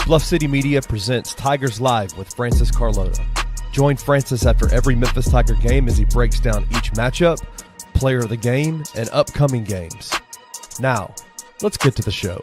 Bluff City Media presents Tigers Live with Francis Carlota. Join Francis after every Memphis Tiger game as he breaks down each matchup, player of the game, and upcoming games. Now, let's get to the show.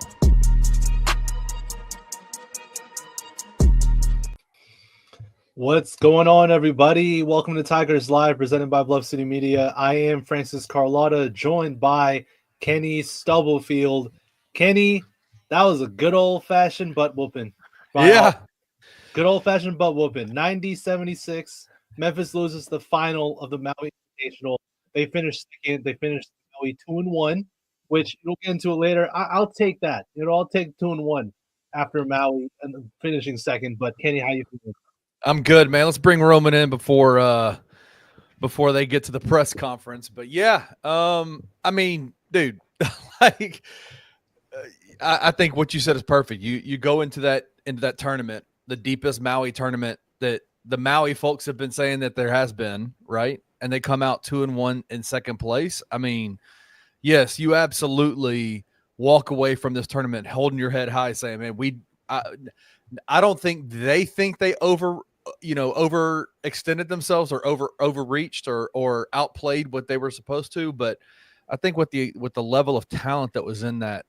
What's going on, everybody? Welcome to Tigers Live, presented by Bluff City Media. I am Francis Carlotta, joined by Kenny Stubblefield. Kenny, that was a good old-fashioned butt whooping. Good old-fashioned butt whooping. 90-76. Memphis loses the final of the Maui Invitational. They finished second. They finished Maui 2-1, which we'll get into it later. I'll take that. I'll take 2-1 after Maui and finishing second. But Kenny, how you feeling? I'm good, man. Let's bring Roman in before they get to the press conference. But yeah, I mean, dude, like I think what you said is perfect. You go into that tournament, the deepest Maui tournament that the Maui folks have been saying that there has been, right? And they come out 2-1 in second place. I mean, yes, you absolutely walk away from this tournament holding your head high, saying, "Man, I don't think they overextended themselves or overreached or outplayed what they were supposed to." But I think with the level of talent that was in that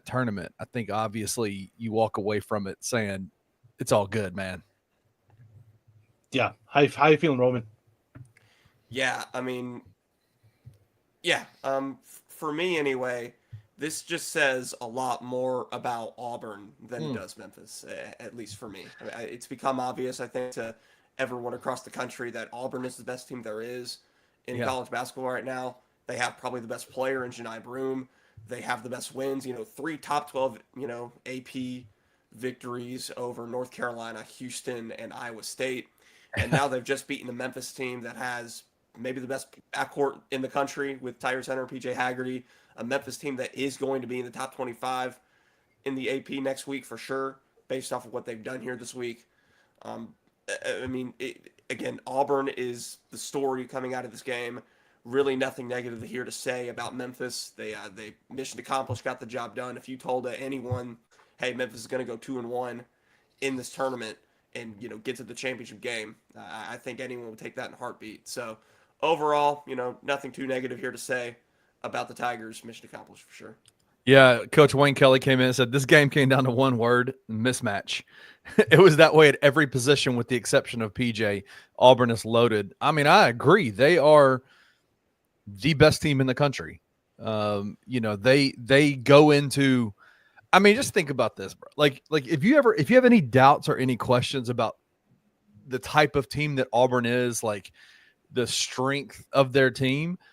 tournament, I think obviously you walk away from it saying it's all good, man. Yeah. How you feeling, Roman? Yeah, I mean, yeah. For me anyway, this just says a lot more about Auburn than it does Memphis, at least for me. I mean, it's become obvious, I think, to everyone across the country that Auburn is the best team there is in college basketball right now. They have probably the best player in Janai Broom. They have the best wins, 3 top 12, AP victories over North Carolina, Houston, and Iowa State. And now they've just beaten a Memphis team that has maybe the best backcourt in the country with Tyrese Center and PJ Haggerty. A Memphis team that is going to be in the top 25 in the AP next week for sure, based off of what they've done here this week. Again, Auburn is the story coming out of this game. Really nothing negative here to say about Memphis. They mission accomplished, got the job done. If you told anyone, hey, Memphis is going to go 2-1 in this tournament and get to the championship game, I think anyone would take that in a heartbeat. So overall, nothing too negative here to say about the Tigers. Mission accomplished for sure. Yeah, Coach Wayne Kelly came in and said this game came down to one word: mismatch. It was that way at every position with the exception of PJ. Auburn is loaded. I mean, I agree. They are the best team in the country. They go into – I mean, just think about this, bro. Like if you have any doubts or any questions about the type of team that Auburn is, like the strength of their team –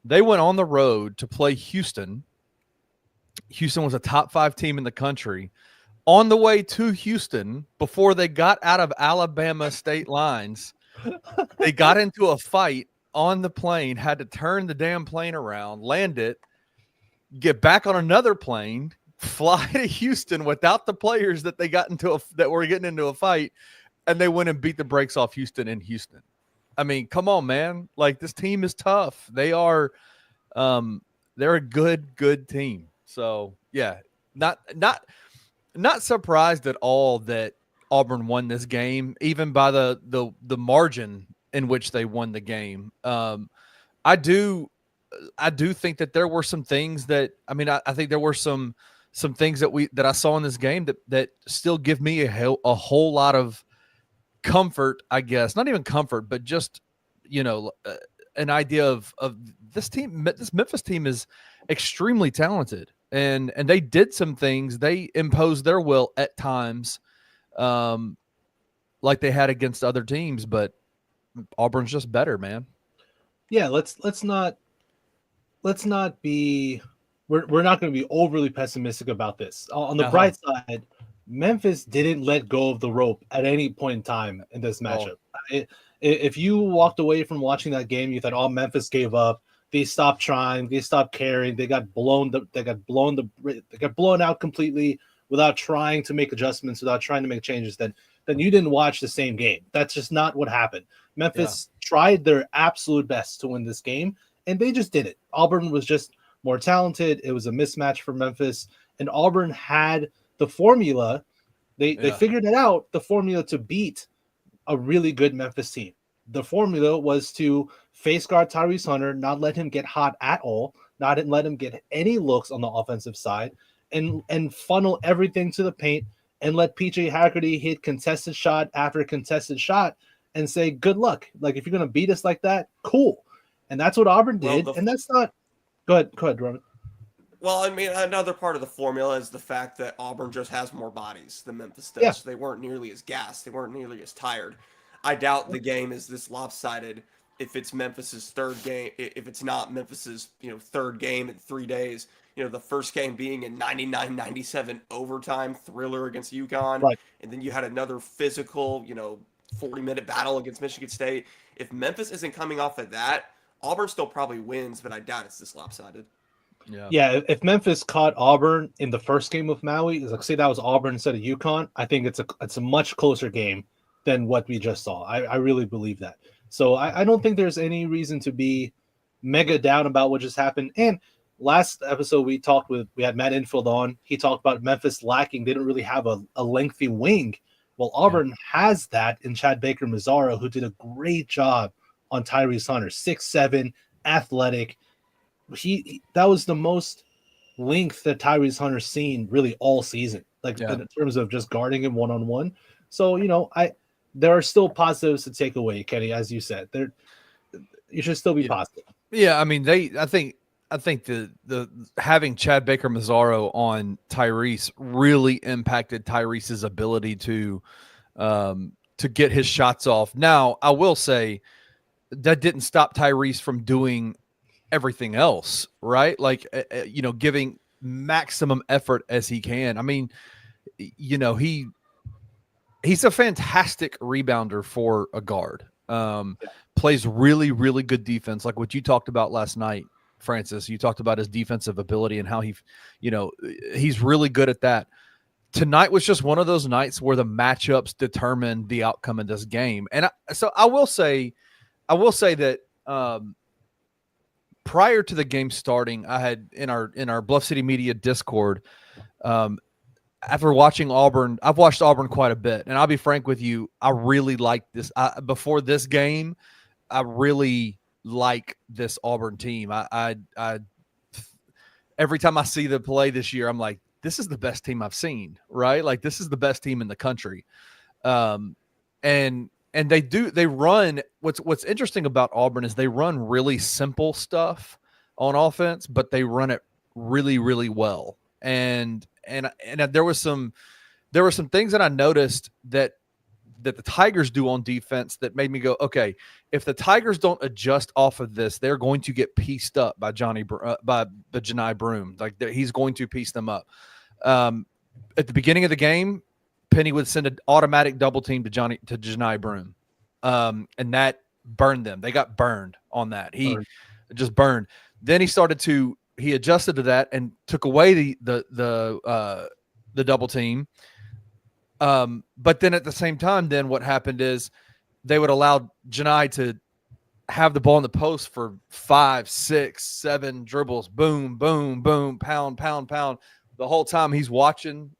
they went on the road to play Houston. Houston was a top 5 team in the country. On the way to Houston, before they got out of Alabama state lines, they got into a fight on the plane, had to turn the damn plane around, land it, get back on another plane, fly to Houston without the players that that were getting into a fight, and they went and beat the brakes off Houston in Houston. I mean, come on, man. Like, this team is tough. They are they're a good team. So, yeah, not surprised at all that Auburn won this game, even by the margin in which they won the game. I do think that there were some things that – I think there were some things that I saw in this game that still give me a whole lot of comfort, I guess. Not even comfort, but just an idea of this team. This Memphis team is extremely talented, and they did some things. They imposed their will at times, like they had against other teams. But Auburn's just better, man. Yeah, let's not be. We're not going to be overly pessimistic about this. On the bright side, Memphis didn't let go of the rope at any point in time in this matchup. If you walked away from watching that game, you thought, "Oh, Memphis gave up. They stopped trying. They stopped caring. They got blown. They got blown out completely without trying to make adjustments, without trying to make changes." Then you didn't watch the same game. That's just not what happened. Memphis tried their absolute best to win this game, and they just did it. Auburn was just more talented. It was a mismatch for Memphis, and Auburn had the formula They figured it out, the formula to beat a really good Memphis team. The formula was to face guard Tyrese Hunter, not let him get hot at all, not let him get any looks on the offensive side, and funnel everything to the paint and let PJ Haggerty hit contested shot after contested shot and say, good luck. Like, if you're going to beat us like that, cool. And that's what Auburn did. And that's not – go ahead, Roman. Well, I mean, another part of the formula is the fact that Auburn just has more bodies than Memphis does. Yeah. They weren't nearly as gassed. They weren't nearly as tired. I doubt the game is this lopsided if it's Memphis's third game, if it's not Memphis's, third game in 3 days. The first game being a 99-97 overtime thriller against UConn. Right. And then you had another physical, 40-minute battle against Michigan State. If Memphis isn't coming off of that, Auburn still probably wins, but I doubt it's this lopsided. Yeah, if Memphis caught Auburn in the first game with Maui, like say that was Auburn instead of UConn, I think it's a much closer game than what we just saw. I really believe that. So I don't think there's any reason to be mega down about what just happened. And last episode we had Matt Infield on. He talked about Memphis lacking. They didn't really have a lengthy wing. Well, Auburn has that in Chad Baker-Mazzaro, who did a great job on Tyrese Hunter. 6'7", athletic. That was the most length that Tyrese Hunter's seen really all season, in terms of just guarding him one-on-one. So, there are still positives to take away, Kenny, as you said. You should still be positive. Yeah, I mean, I think the having Chad Baker-Mazzaro on Tyrese really impacted Tyrese's ability to get his shots off. Now, I will say that didn't stop Tyrese from doing everything else, right? Like, giving maximum effort as he can. I mean, he's a fantastic rebounder for a guard. Plays really, really good defense, like what you talked about last night, Francis. You talked about his defensive ability and how he's really good at that. Tonight was just one of those nights where the matchups determined the outcome of this game. And so I will say that prior to the game starting, I had in our Bluff City Media Discord, after watching Auburn, I've watched Auburn quite a bit, and I'll be frank with you, I really like this. Before this game, I really like this Auburn team. I every time I see them play this year, I'm like, this is the best team I've seen, right? Like, this is the best team in the country. And they run. What's interesting about Auburn is they run really simple stuff on offense, but they run it really, really well. And there were some things that I noticed that the Tigers do on defense that made me go, okay, if the Tigers don't adjust off of this, they're going to get pieced up by Janai Broom. Like, he's going to piece them up. At the beginning of the game, Penny would send an automatic double team to Janai Broom, and that burned them. They got burned on that. He just burned. Then he adjusted to that and took away the double team. But then at the same time, then what happened is they would allow Janai to have the ball in the post for 5, 6, 7 dribbles. Boom, boom, boom, pound, pound, pound. The whole time he's watching,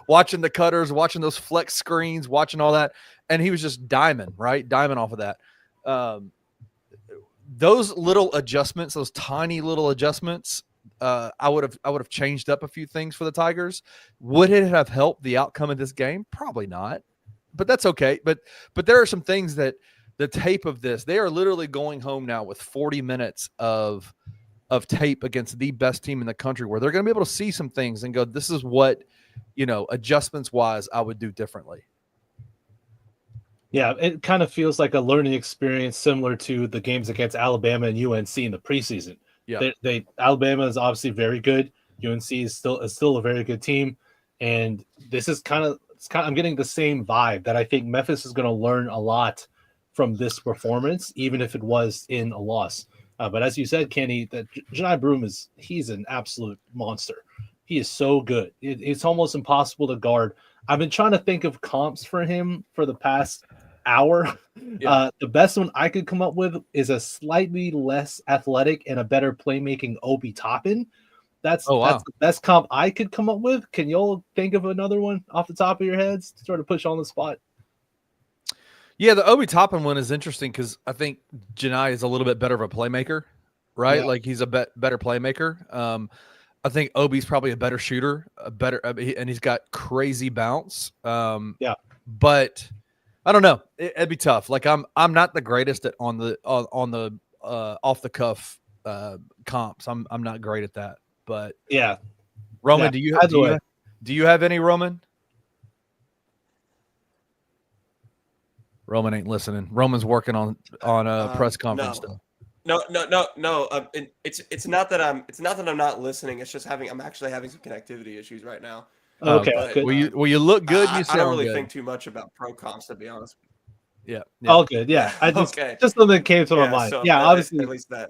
watching the cutters, watching those flex screens, watching all that. And he was just diamond off of that. Those little adjustments, those tiny little adjustments, I would have changed up a few things for the Tigers. Would it have helped the outcome of this game? Probably not, but that's okay. But there are some things that the tape of this, they are literally going home now with 40 minutes of tape against the best team in the country, where they're going to be able to see some things and go, this is what, adjustments wise, I would do differently. Yeah, it kind of feels like a learning experience similar to the games against Alabama and UNC in the preseason. Yeah, Alabama is obviously very good. UNC is still a very good team, and this is kind of I'm getting the same vibe that I think Memphis is going to learn a lot from this performance, even if it was in a loss. But as you said, Kenny, that Janai Broom he's an absolute monster. He is so good. It's almost impossible to guard. I've been trying to think of comps for him for the past hour. Yeah. The best one I could come up with is a slightly less athletic and a better playmaking Obi Toppin. That's Oh, wow. that's the best comp I could come up with. Can y'all think of another one off the top of your heads to sort of push on the spot? Yeah, the Obi Toppin one is interesting because I think Janai is a little bit better of a playmaker, right? Yeah. Like he's a better playmaker. I think Obi's probably a better shooter, and he's got crazy bounce. Yeah. But I don't know. It'd be tough. Like I'm not the greatest at on the off the cuff comps. I'm not great at that. But Yeah. Roman, Yeah, do you have any, Roman? Roman ain't listening. Roman's working on press conference stuff. No. It's not that I'm not listening. It's just I'm actually having some connectivity issues right now. Okay. But, Good. Well, you look good. And you I sound don't really good. think too much about pro comps, to be honest. Yeah. All good. Yeah. I just Okay. just something that came to my mind. So Yeah. Obviously, at least that.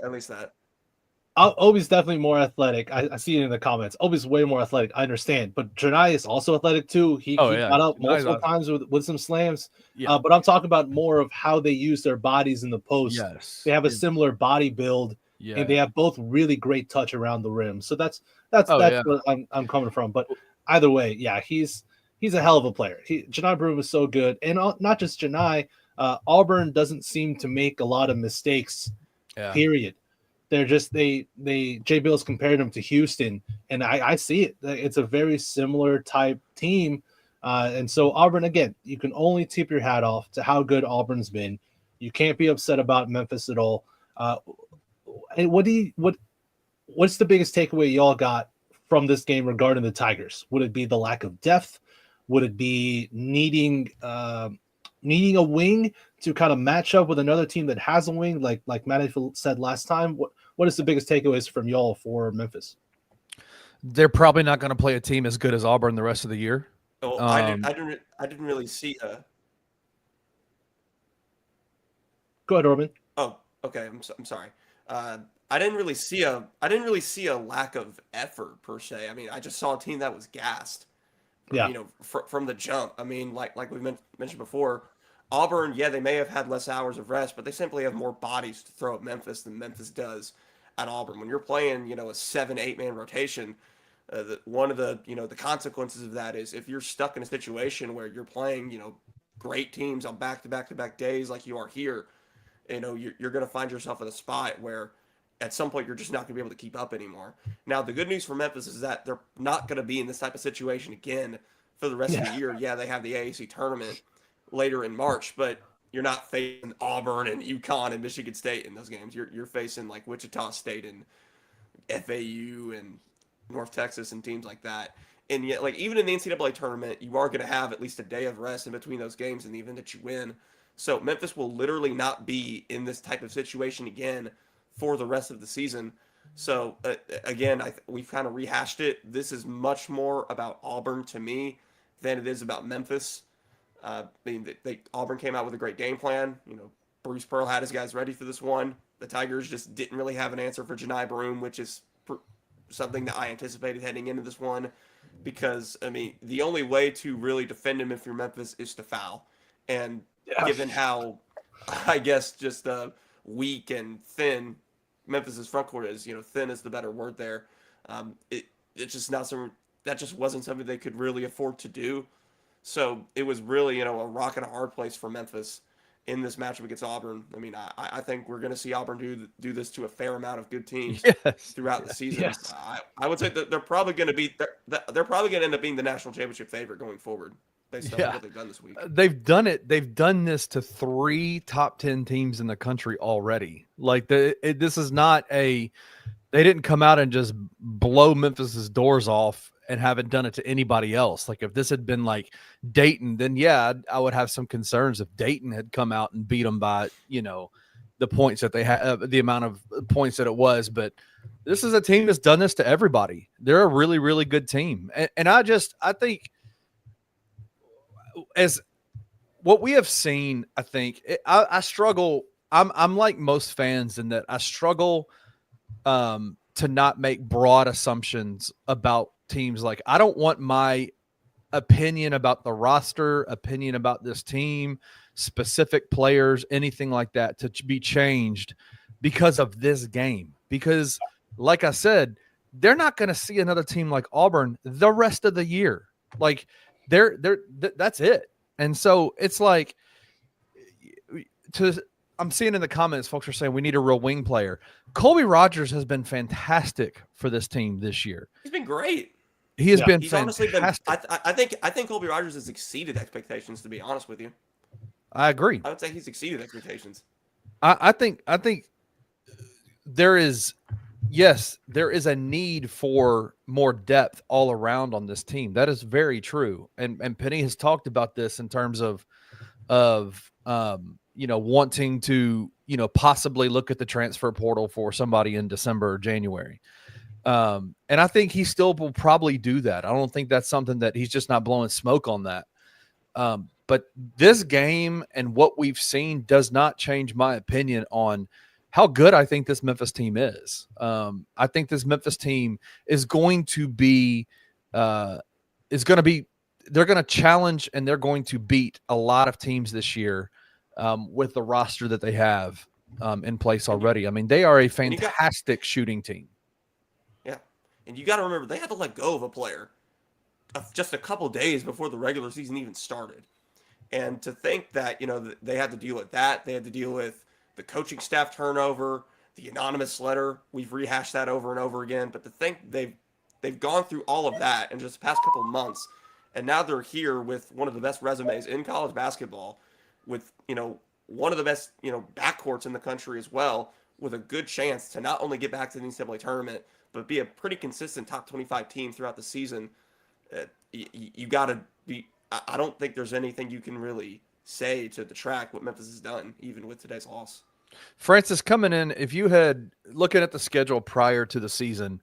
Obi's definitely more athletic. I see it in the comments. Obi's way more athletic. I understand, but Janai is also athletic too. He got up multiple times with some slams. Yeah. But I'm talking about more of how they use their bodies in the post. Yes. They have a similar body build, and they have both really great touch around the rim. So that's where I'm coming from. But either way, yeah, he's a hell of a player. Janai Broom is so good, and not just Janai. Auburn doesn't seem to make a lot of mistakes. Yeah. Period. They're just Jay Bill's compared them to Houston, and I see it. It's a very similar type team, and so Auburn, again, you can only tip your hat off to how good Auburn's been. You can't be upset about Memphis at all. And what's the biggest takeaway y'all got from this game regarding the Tigers? Would it be the lack of depth? Would it be needing a wing to kind of match up with another team that has a wing, like Matt said last time? What is the biggest takeaways from y'all for Memphis? They're probably not going to play a team as good as Auburn the rest of the year. Oh, I didn't really see a. Go ahead, Orban. Oh, okay. I'm sorry. I didn't really see a lack of effort per se. I mean, I just saw a team that was gassed. Yeah. You know, from the jump. I mean, like we mentioned before, Auburn, yeah, they may have had less hours of rest, but they simply have more bodies to throw at Memphis than Memphis does at Auburn. When you're playing, a 7-8 man rotation, one of the the consequences of that is if you're stuck in a situation where you're playing great teams on back-to-back days like you are here, you're going to find yourself in a spot where at some point you're just not going to be able to keep up anymore. Now, the good news for Memphis is that they're not going to be in this type of situation again for the rest of the year. Yeah, they have the AAC tournament later in March, but you're not facing Auburn and UConn and Michigan State in those games. You're facing like Wichita State and FAU and North Texas and teams like that. And yet, like even in the NCAA tournament, you are going to have at least a day of rest in between those games in the event that you win. So Memphis will literally not be in this type of situation again for the rest of the season. So again, we've kind of rehashed it. This is much more about Auburn to me than it is about Memphis. I mean, Auburn came out with a great game plan. Bruce Pearl had his guys ready for this one. The Tigers just didn't really have an answer for Janai Broom, which is something that I anticipated heading into this one. Because, I mean, the only way to really defend him if you're Memphis is to foul. And given how, I guess, just weak and thin Memphis's front court is, thin is the better word there. It's just not something that just wasn't something they could really afford to do. So it was really, a rock and a hard place for Memphis in this matchup against Auburn. I mean, I think we're going to see Auburn do this to a fair amount of good teams throughout the season. Yes. I would say that they're probably going to end up being the national championship favorite going forward based on what they've done this week. They've done it. They've done this to 3 top 10 teams in the country already. Like this is not they didn't come out and just blow Memphis's doors off and haven't done it to anybody else. Like if this had been like Dayton, then I would have some concerns if Dayton had come out and beat them by, the points that they had, the amount of points that it was. But this is a team that's done this to everybody. They're a really, really good team. And I think as what we have seen, I think I struggle. I'm like most fans in that I struggle to not make broad assumptions about teams. Like I don't want my opinion about the roster, opinion about this team, specific players, anything like that to be changed because of this game. Because like I said, they're not going to see another team like Auburn the rest of the year. Like that's it. And so it's like I'm seeing in the comments, folks are saying we need a real wing player. Colby Rogers has been fantastic for this team this year. He's been great. He has been He's fantastic. honestly been. I think Colby Rogers has exceeded expectations. To be honest with you, I agree. I would say he's exceeded expectations. I think there is a need for more depth all around on this team. That is very true. And Penny has talked about this in terms of wanting to, possibly look at the transfer portal for somebody in December or January. And I think he still will probably do that. I don't think that's something that he's just not blowing smoke on that. But this game and what we've seen does not change my opinion on how good I think this Memphis team is. I think this Memphis team is going to be, they're going to challenge and they're going to beat a lot of teams this year with the roster that they have in place already. I mean, they are a fantastic shooting team. Yeah. And you got to remember, they had to let go of a player just a couple days before the regular season even started. And to think that, they had to deal with that, they had to deal with the coaching staff turnover, the anonymous letter, we've rehashed that over and over again. But to think they've gone through all of that in just the past couple of months, and now they're here with one of the best resumes in college basketball, with one of the best backcourts in the country as well, with a good chance to not only get back to the NCAA tournament, but be a pretty consistent top 25 team throughout the season. You got to be. I don't think there's anything you can really say to detract what Memphis has done, even with today's loss. Francis, coming in, if you had looking at the schedule prior to the season,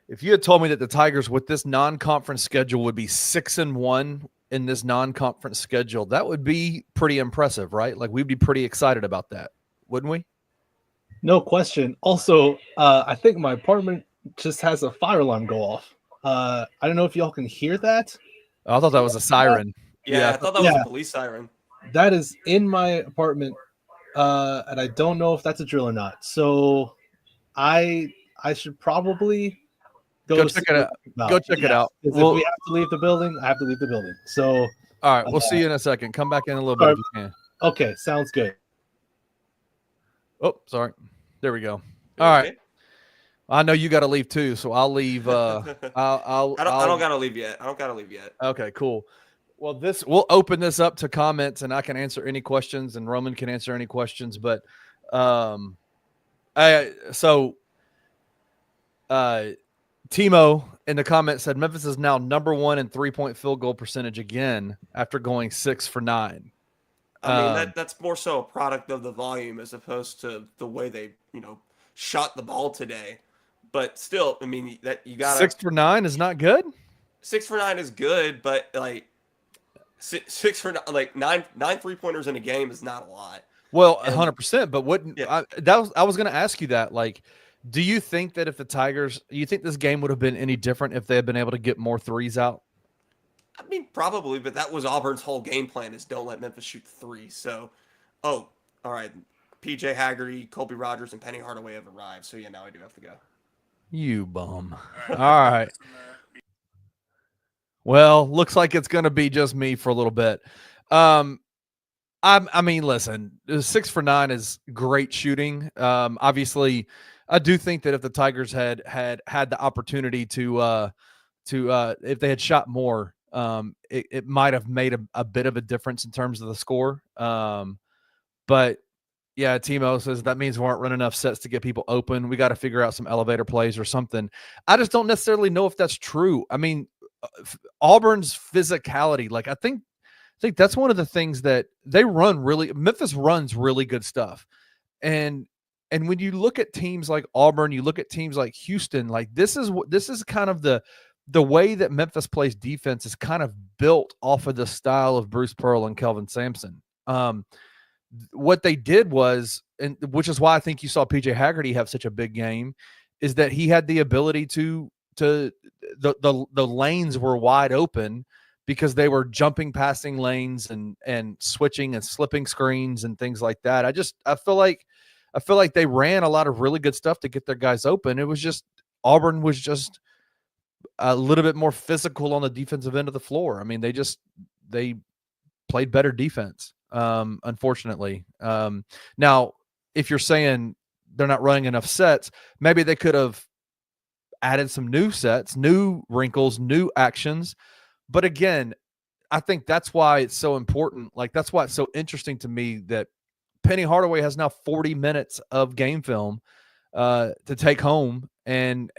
if you had told me that the Tigers with this non-conference schedule would be 6-1 in this non-conference schedule, that would be pretty impressive, right? Like, we'd be pretty excited about that, wouldn't we? No question. Also, I think my apartment just has a fire alarm go off. I don't know if y'all can hear that. I thought that was a siren. Yeah, I thought that was a police siren. That is in my apartment, and I don't know if that's a drill or not. So I should probably go check it out. Go check it out. If we have to leave the building, I have to leave the building. So all right, we'll see you in a second. Come back in a little bit if you can. Okay, sounds good. Oh, sorry. There we go. All right. I know you got to leave too, so I'll leave. I don't got to leave yet. Okay, cool. Well, we'll open this up to comments, and I can answer any questions, and Roman can answer any questions. But, Timo in the comments said Memphis is now number 1 in 3-point field goal percentage again after going 6 for 9. I mean, that's more so a product of the volume as opposed to the way they, shot the ball today. But still, I mean, that you got 6 for 9 is not good. 6 for 9 is good, but like 6 for 9, like nine 3-pointers in a game is not a lot. Well, 100%. But I was going to ask you that. Like, do you think that if the Tigers, you think this game would have been any different if they had been able to get more threes out? I mean, probably, but that was Auburn's whole game plan, is don't let Memphis shoot 3. So, all right, PJ Haggerty, Colby Rogers, and Penny Hardaway have arrived. So, yeah, now I do have to go. You bum. All right. Well, looks like it's going to be just me for a little bit. I mean, listen, 6 for 9 is great shooting. Obviously, I do think that if the Tigers had the opportunity to if they had shot more, it might have made a bit of a difference in terms of the score. But yeah, Timo says that means we aren't running enough sets to get people open. We got to figure out some elevator plays or something. I just don't necessarily know if that's true. I mean, Auburn's physicality, like I think that's one of the things that they run Memphis runs really good stuff. And when you look at teams like Auburn, you look at teams like Houston, like this is kind of the way that Memphis plays defense is kind of built off of the style of Bruce Pearl and Kelvin Sampson. What they did was, and which is why I think you saw PJ Haggerty have such a big game, is that he had the ability to the lanes were wide open because they were jumping passing lanes and switching and slipping screens and things like that. I feel like they ran a lot of really good stuff to get their guys open. It was just Auburn was just a little bit more physical on the defensive end of the floor. I mean, they played better defense, unfortunately. Now, if you're saying they're not running enough sets, maybe they could have added some new sets, new wrinkles, new actions. But again, I think that's why it's so important. Like, that's why it's so interesting to me that Penny Hardaway has now 40 minutes of game film to take home and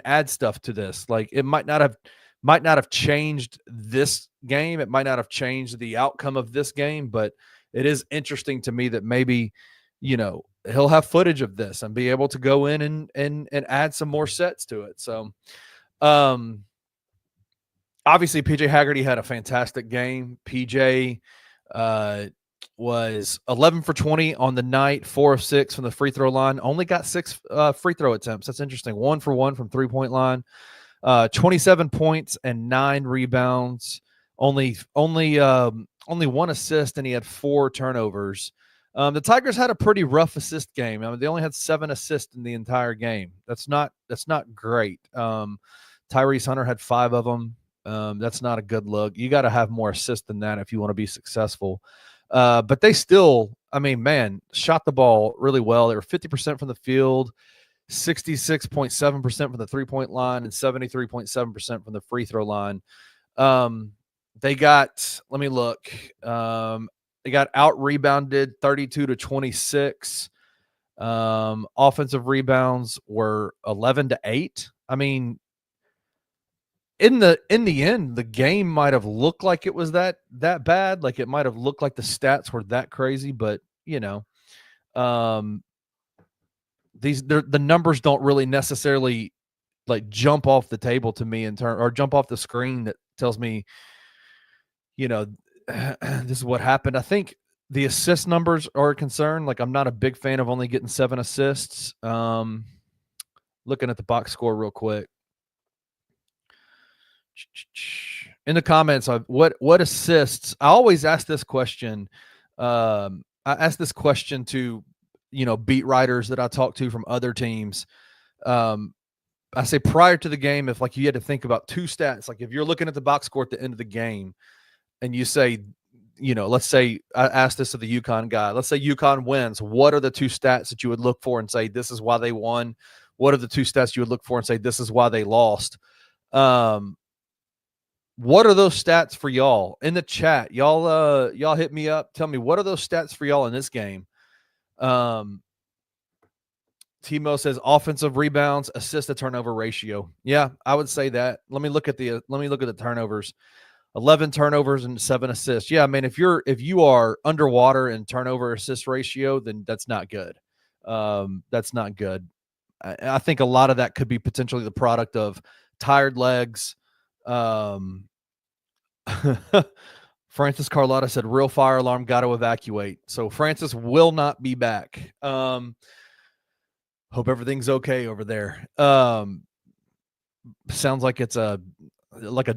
add stuff to this. Like, it might not have changed this game. It might not have changed the outcome of this game, but it is interesting to me that maybe, he'll have footage of this and be able to go in and add some more sets to it. So, obviously PJ Haggerty had a fantastic game. PJ was 11 for 20 on the night, 4 of 6 from the free throw line. Only got 6 free throw attempts. That's interesting. 1 for 1 from 3-point line. 27 points and 9 rebounds. Only 1 assist, and he had 4 turnovers. The Tigers had a pretty rough assist game. I mean, they only had 7 assists in the entire game. That's not great. Tyrese Hunter had 5 of them. That's not a good look. You got to have more assists than that if you want to be successful. But they still, I mean, man, shot the ball really well. They were 50% from the field, 66.7% from the 3-point line, and 73.7% from the free throw line. They got, let me look. They got out rebounded 32-26. Offensive rebounds were 11-8. I mean, in the end, the game might have looked like it was that bad. Like, it might have looked like the stats were that crazy, but the numbers don't really necessarily like jump off the table to me or jump off the screen that tells me, this is what happened. I think the assist numbers are a concern. Like, I'm not a big fan of only getting 7 assists. Looking at the box score real quick. In the comments, what assists? I always ask this question. I ask this question to beat writers that I talk to from other teams. I say prior to the game, if like you had to think about 2 stats, like if you're looking at the box score at the end of the game, and you say, let's say I asked this of the UConn guy. Let's say UConn wins. What are the 2 stats that you would look for and say this is why they won? What are the 2 stats you would look for and say this is why they lost? What are those stats for y'all in the chat? Y'all hit me up. Tell me, what are those stats for y'all in this game? Timo says offensive rebounds, assist to turnover ratio. Yeah, I would say that. Let me look at the turnovers. 11 turnovers and 7 assists. Yeah, I mean, if you are underwater in turnover assist ratio, then that's not good. That's not good. I think a lot of that could be potentially the product of tired legs. Francis Carlotta said, real fire alarm, got to evacuate. So Francis will not be back. Hope everything's okay over there. Sounds like it's a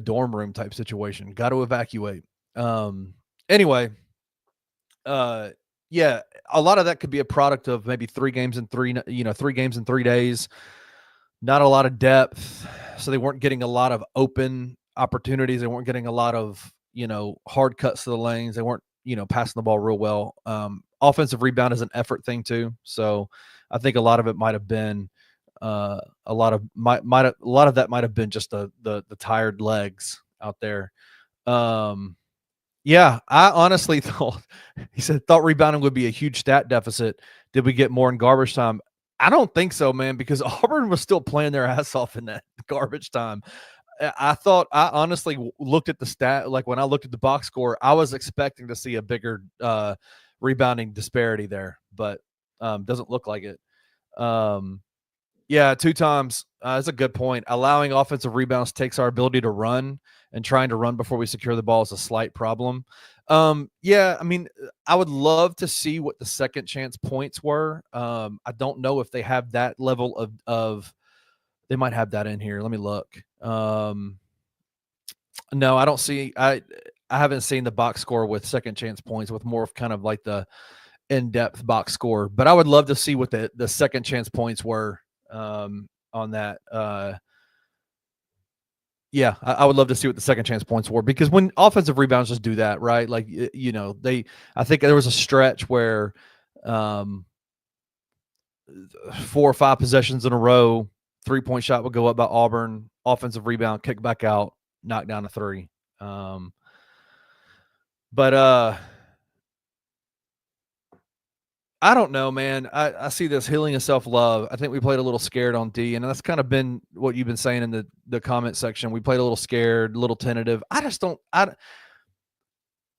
dorm room type situation. Got to evacuate. Anyway, yeah, a lot of that could be a product of maybe 3 games in 3 days. Not a lot of depth. So they weren't getting a lot of open opportunities. They weren't getting a lot of, hard cuts to the lanes. They weren't, passing the ball real well. Offensive rebound is an effort thing too. So I think a lot of it might have been a lot of that might have been just the tired legs out there. Yeah, I honestly thought rebounding would be a huge stat deficit. Did we get more in garbage time? I don't think so, man, because Auburn was still playing their ass off in that garbage time. I honestly looked at the stat, like when I looked at the box score, I was expecting to see a bigger rebounding disparity there, but doesn't look like it. Yeah, 2 times. That's a good point. Allowing offensive rebounds takes our ability to run, and trying to run before we secure the ball is a slight problem. Yeah, I mean, I would love to see what the second chance points were. I don't know if they have that level of they might have that in here. Let me look. No, I don't see. I haven't seen the box score with second chance points, with more of kind of like the in-depth box score. But I would love to see what the second chance points were. on that. Yeah, I would love to see what the second chance points were, because when offensive rebounds just do that, right? Like, I think there was a stretch where 4 or 5 possessions in a row, 3-point shot would go up by Auburn, offensive rebound, kick back out, knock down a 3. But I don't know, man. I see this healing of self-love. I think we played a little scared on D, and that's kind of been what you've been saying in the comment section. We played a little scared, a little tentative. I don't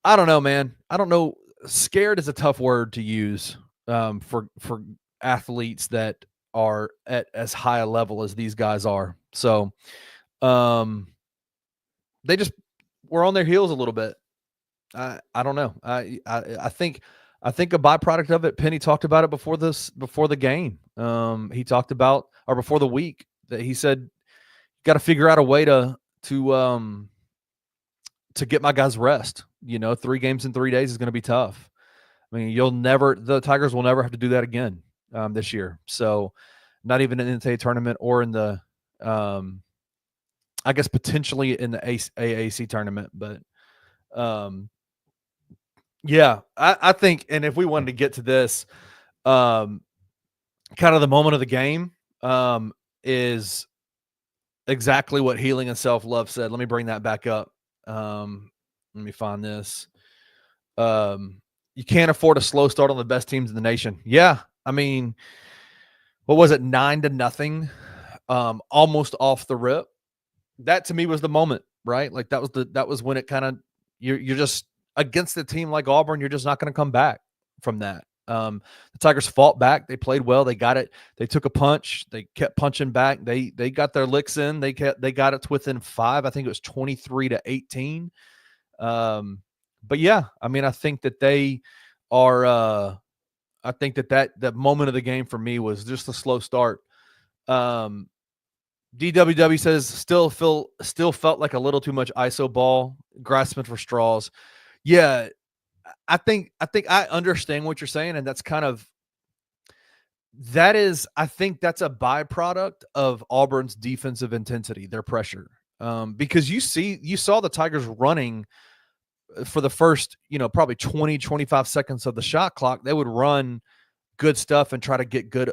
know, man. I don't know. Scared is a tough word to use for athletes that are at as high a level as these guys are. So they just were on their heels a little bit. I don't know. I think a byproduct of it, Penny talked about it before the game. He talked about, or before the week, that he said, got to figure out a way to get my guys rest. 3 games in 3 days is going to be tough. I mean, the Tigers will never have to do that again this year. So not even in the NCAA tournament or in the, I guess potentially in the AAC tournament, but yeah, I think, and if we wanted to get to this, kind of the moment of the game is exactly what Healing and Self-Love said. Let me bring that back up. Let me find this. You can't afford a slow start on the best teams in the nation. Yeah, I mean, what was it, 9-0, almost off the rip. That to me was the moment, right? Like that was when it kind of, you're just against a team like Auburn, you're just not going to come back from that. The Tigers fought back. They played well. They got it. They took a punch. They kept punching back. They got their licks in. They got it to within 5. I think it was 23-18. But yeah, I mean, I think that they are. I think that moment of the game for me was just a slow start. DWW says still felt like a little too much ISO ball, grasping for straws. Yeah, I think I understand what you're saying, and that's kind of I think that's a byproduct of Auburn's defensive intensity, their pressure. Because you saw the Tigers running for the first, probably 20-25 seconds of the shot clock. They would run good stuff and try to get good,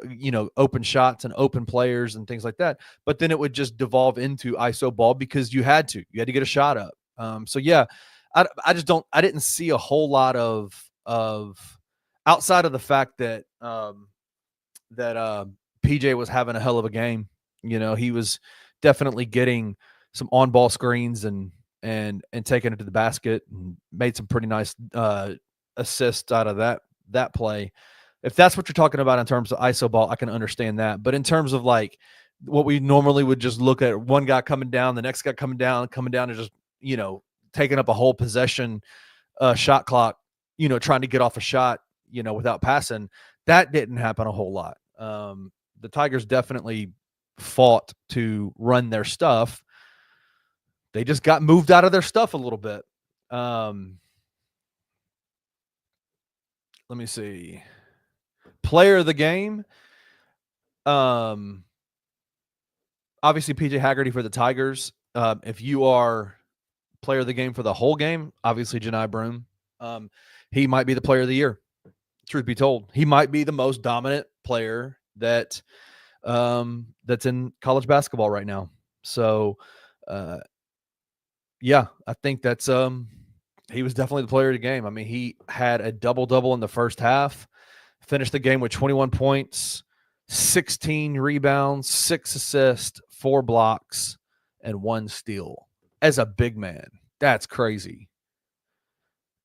open shots and open players and things like that. But then it would just devolve into ISO ball because you had to get a shot up. So yeah, I didn't see a whole lot of outside of the fact that PJ was having a hell of a game. He was definitely getting some on-ball screens and taking it to the basket and made some pretty nice assists out of that play. If that's what you're talking about in terms of ISO ball, I can understand that. But in terms of like what we normally would just look at, one guy coming down, the next guy coming down and just, taking up a whole possession shot clock, trying to get off a shot, without passing, that didn't happen a whole lot. The Tigers definitely fought to run their stuff. They just got moved out of their stuff a little bit. Let me see. Player of the game. Obviously PJ Haggerty for the Tigers. If you are player of the game for the whole game, obviously Janai Broom. He might be the player of the year. Truth be told, he might be the most dominant player that's in college basketball right now. So, yeah, I think that's he was definitely the player of the game. I mean, he had a double-double in the first half, finished the game with 21 points, 16 rebounds, 6 assists, 4 blocks, and 1 steal. As a big man, that's crazy.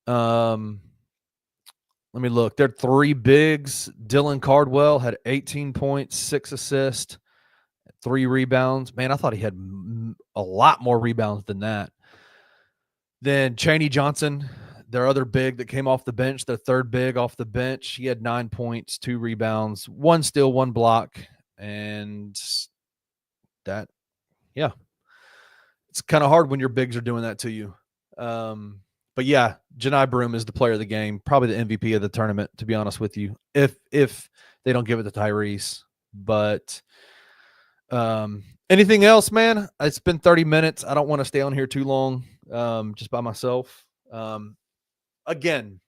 Let me look. There are 3 bigs. Dylan Cardwell had 18 points, 6 assists, 3 rebounds. Man, I thought he had a lot more rebounds than that. Then Chaney Johnson, their other big that came off the bench, their third big off the bench. He had 9 points, 2 rebounds, 1 steal, 1 block. And that, yeah. It's kind of hard when your bigs are doing that to you. But yeah, Janai Broom is the player of the game, probably the MVP of the tournament, to be honest with you, if they don't give it to Tyrese. But Anything else, man? It's been 30 minutes. I don't want to stay on here too long, just by myself. Again,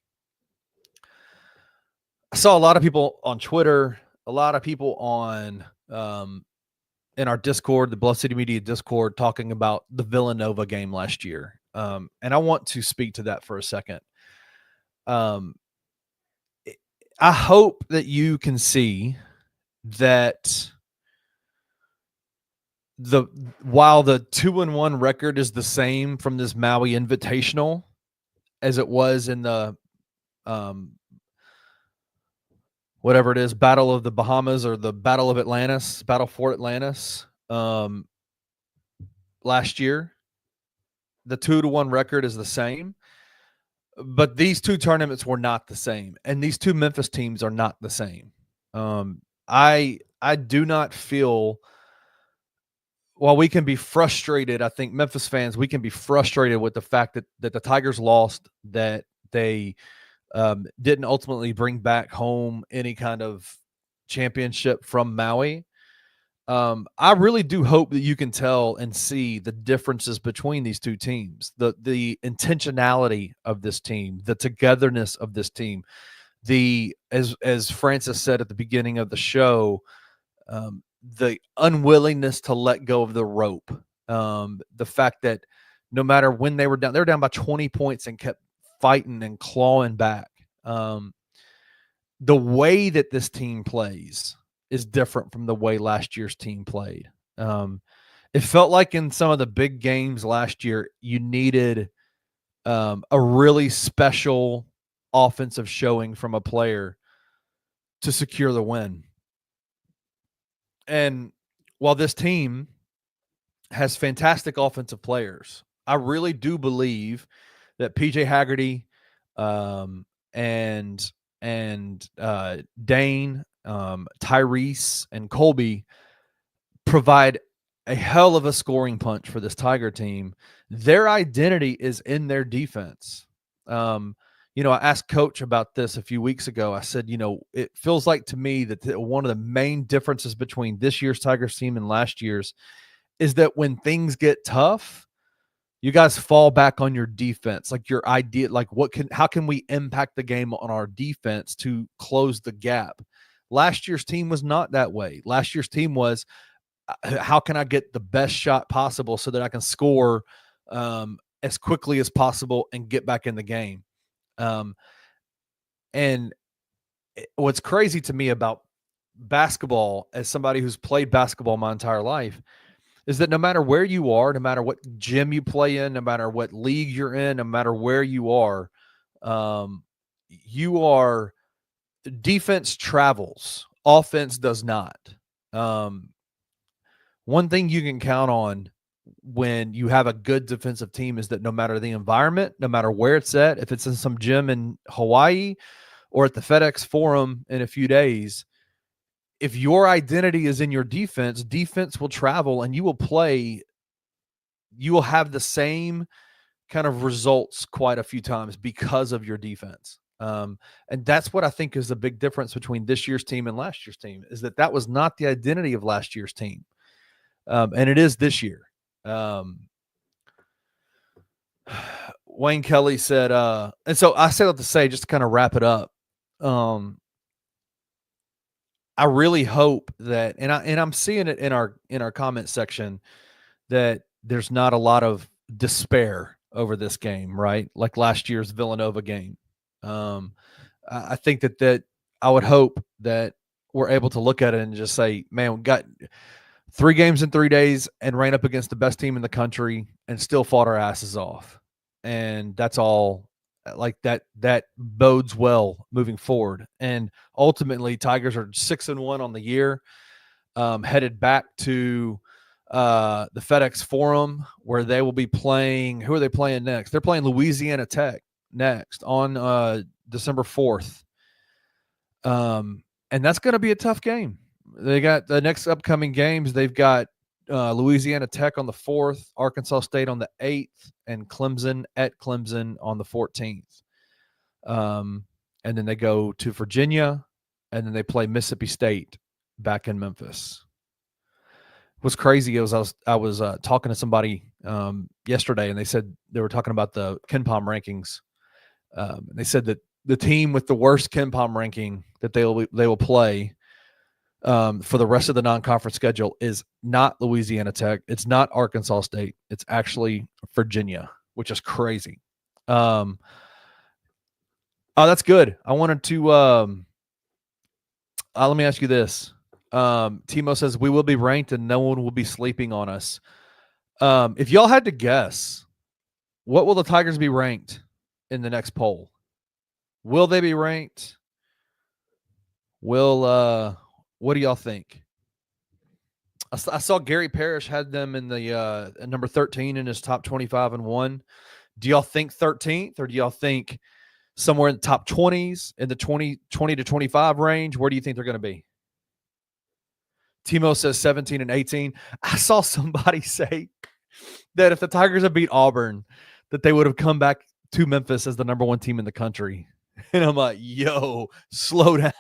I saw a lot of people on Twitter, a lot of people on in our Discord, the Bluff City Media Discord, talking about the Villanova game last year. And I want to speak to that for a second. I hope that you can see that while the 2-1 record is the same from this Maui Invitational as it was in the whatever it is, Battle of the Bahamas or the Battle of Atlantis, Battle for Atlantis, last year. The 2-1 record is the same, but these two tournaments were not the same, and these two Memphis teams are not the same. I do not feel. While we can be frustrated, I think Memphis fans, we can be frustrated with the fact that the Tigers lost, that they didn't ultimately bring back home any kind of championship from Maui. I really do hope that you can tell and see the differences between these two teams, the intentionality of this team, the togetherness of this team, as Francis said at the beginning of the show, the unwillingness to let go of the rope. The fact that no matter when they were down by 20 points and kept fighting and clawing back. The way that this team plays is different from the way last year's team played. It felt like in some of the big games last year, you needed a really special offensive showing from a player to secure the win. And while this team has fantastic offensive players, I really do believe that PJ Haggerty and Dane, Tyrese, and Colby provide a hell of a scoring punch for this Tiger team. Their identity is in their defense. I asked Coach about this a few weeks ago. I said, it feels like to me that one of the main differences between this year's Tigers team and last year's is that when things get tough, you guys fall back on your defense. Like your idea, like how can we impact the game on our defense to close the gap? Last year's team was not that way. Last year's team was, how can I get the best shot possible so that I can score as quickly as possible and get back in the game? And what's crazy to me about basketball, as somebody who's played basketball my entire life, is that no matter where you are, no matter what gym you play in, no matter what league you're in, no matter where you are, defense travels. Offense does not. One thing you can count on when you have a good defensive team is that no matter the environment, no matter where it's at, if it's in some gym in Hawaii or at the FedEx Forum in a few days, if your identity is in your defense, defense will travel and you will play. You will have the same kind of results quite a few times because of your defense. And that's what I think is the big difference between this year's team and last year's team, is that was not the identity of last year's team. And it is this year. Wayne Kelly said, and so I say that to say, just to kind of wrap it up. I really hope that, and I'm seeing it in our comment section, that there's not a lot of despair over this game, right? Like last year's Villanova game. I think that I would hope that we're able to look at it and just say, man, we got 3 games in 3 days and ran up against the best team in the country and still fought our asses off. And that's all. Like that bodes well moving forward. And ultimately, Tigers are 6-1 on the year, headed back to the FedEx Forum, where they will be playing. Who are they playing next? They're playing Louisiana Tech next on December 4th. And that's going to be a tough game. They got the next upcoming games. They've got Louisiana Tech on the 4th, Arkansas State on the 8th, and Clemson at Clemson on the 14th. And then they go to Virginia, and then they play Mississippi State back in Memphis. what's crazy is I was talking to somebody yesterday, and they said they were talking about the KenPom rankings. They said that the team with the worst KenPom ranking that they will play for the rest of the non-conference schedule is not Louisiana Tech. It's not Arkansas State. It's actually Virginia, which is crazy. Oh, that's good. I wanted to let me ask you this. Timo says we will be ranked and no one will be sleeping on us. If y'all had to guess, what will the Tigers be ranked in the next poll? Will they be ranked? What do y'all think? I saw Gary Parrish had them in the number 13 in his top 25 and 1. Do y'all think 13th, or do y'all think somewhere in the top 20s, in the 20 to 25 range? Where do you think they're going to be? Timo says 17 and 18. I saw somebody say that if the Tigers had beat Auburn, that they would have come back to Memphis as the number 1 team in the country. And I'm like, yo, slow down.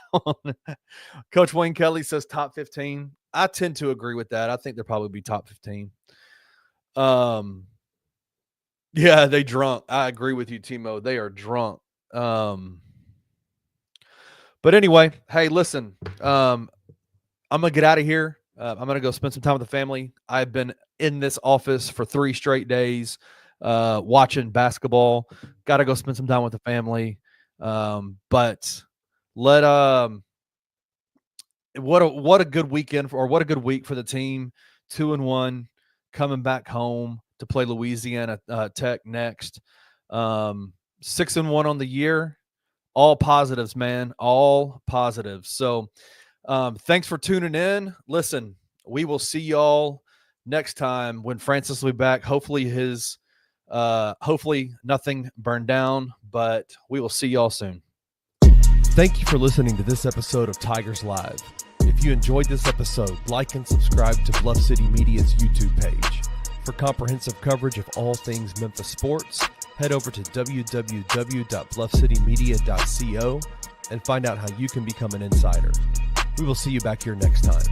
Coach Wayne Kelly says top 15. I tend to agree with that. I think they'll probably be top 15. Yeah, they drunk. I agree with you, Timo. They are drunk. But anyway, hey, listen, I'm going to get out of here. I'm going to go spend some time with the family. I've been in this office for 3 straight days watching basketball. Got to go spend some time with the family. But what a good weekend what a good week for the team. 2-1, coming back home to play Louisiana Tech next. 6-1 on the year. All positives, man. All positives. So thanks for tuning in. Listen, we will see y'all next time when Francis will be back. Hopefully nothing burned down, but we will see y'all soon. Thank you for listening to this episode of Tigers Live. If you enjoyed this episode, like and subscribe to Bluff City Media's YouTube page. For comprehensive coverage of all things Memphis sports, head over to www.bluffcitymedia.co and find out how you can become an insider. We will see you back here next time.